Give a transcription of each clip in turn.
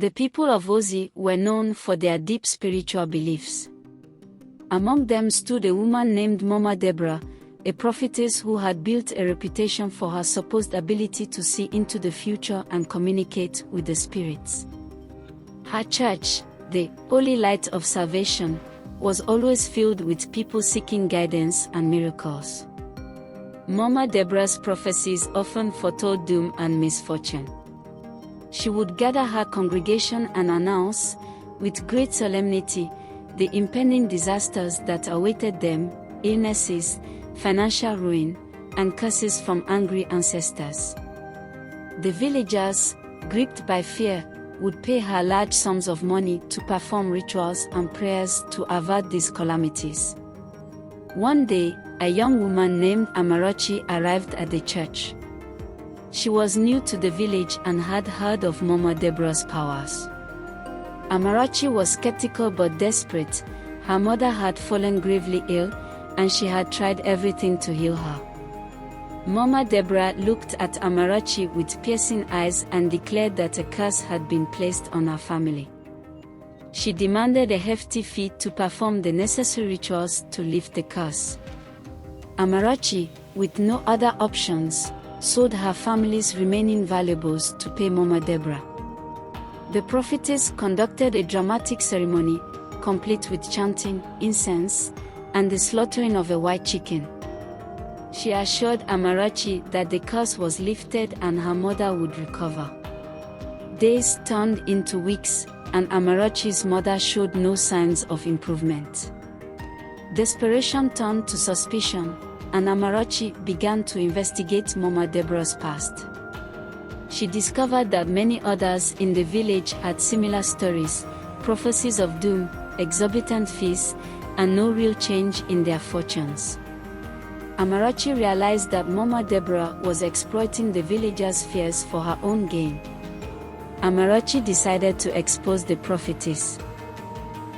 The people of Ozi were known for their deep spiritual beliefs. Among them stood a woman named Mama Deborah, a prophetess who had built a reputation for her supposed ability to see into the future and communicate with the spirits. Her church, the Holy Light of Salvation, was always filled with people seeking guidance and miracles. Mama Deborah's prophecies often foretold doom and misfortune. She would gather her congregation and announce, with great solemnity, the impending disasters that awaited them, illnesses, financial ruin, and curses from angry ancestors. The villagers, gripped by fear, would pay her large sums of money to perform rituals and prayers to avert these calamities. One day, a young woman named Amarachi arrived at the church. She was new to the village and had heard of Mama Deborah's powers. Amarachi was skeptical but desperate. Her mother had fallen gravely ill, and she had tried everything to heal her. Mama Deborah looked at Amarachi with piercing eyes and declared that a curse had been placed on her family. She demanded a hefty fee to perform the necessary rituals to lift the curse. Amarachi, with no other options, sold her family's remaining valuables to pay Mama Deborah. The prophetess conducted a dramatic ceremony, complete with chanting, incense, and the slaughtering of a white chicken. She assured Amarachi that the curse was lifted and her mother would recover. Days turned into weeks, and Amarachi's mother showed no signs of improvement. Desperation turned to suspicion, and Amarachi began to investigate Mama Deborah's past. She discovered that many others in the village had similar stories, prophecies of doom, exorbitant fees, and no real change in their fortunes. Amarachi realized that Mama Deborah was exploiting the villagers' fears for her own gain. Amarachi decided to expose the prophetess.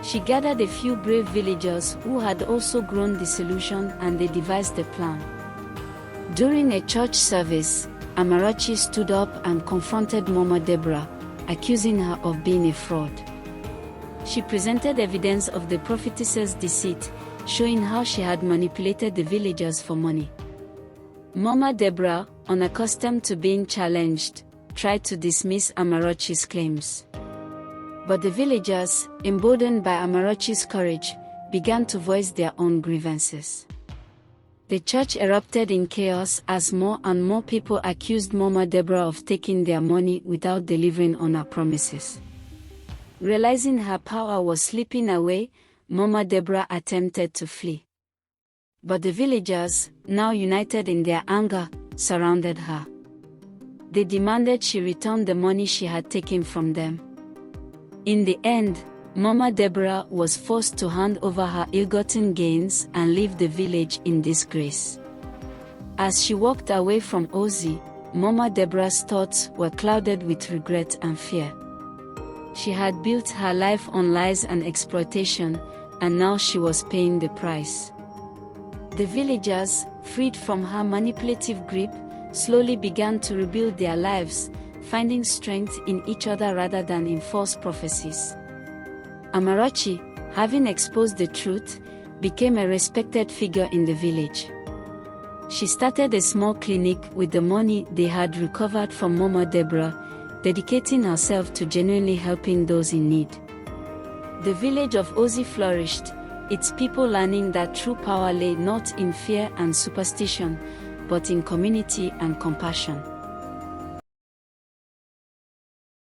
She gathered a few brave villagers who had also grown disillusioned, and they devised a plan. During a church service, Amarachi stood up and confronted Mama Deborah, accusing her of being a fraud. She presented evidence of the prophetess's deceit, showing how she had manipulated the villagers for money. Mama Deborah, unaccustomed to being challenged, tried to dismiss Amarachi's claims. But the villagers, emboldened by Amarachi's courage, began to voice their own grievances. The church erupted in chaos as more and more people accused Mama Deborah of taking their money without delivering on her promises. Realizing her power was slipping away, Mama Deborah attempted to flee. But the villagers, now united in their anger, surrounded her. They demanded she return the money she had taken from them. In the end, Mama Deborah was forced to hand over her ill-gotten gains and leave the village in disgrace. As she walked away from Ozi, Mama Deborah's thoughts were clouded with regret and fear. She had built her life on lies and exploitation, and now she was paying the price. The villagers, freed from her manipulative grip, slowly began to rebuild their lives, finding strength in each other rather than in false prophecies. Amarachi, having exposed the truth, became a respected figure in the village. She started a small clinic with the money they had recovered from Mama Deborah, dedicating herself to genuinely helping those in need. The village of Ozi flourished, its people learning that true power lay not in fear and superstition, but in community and compassion.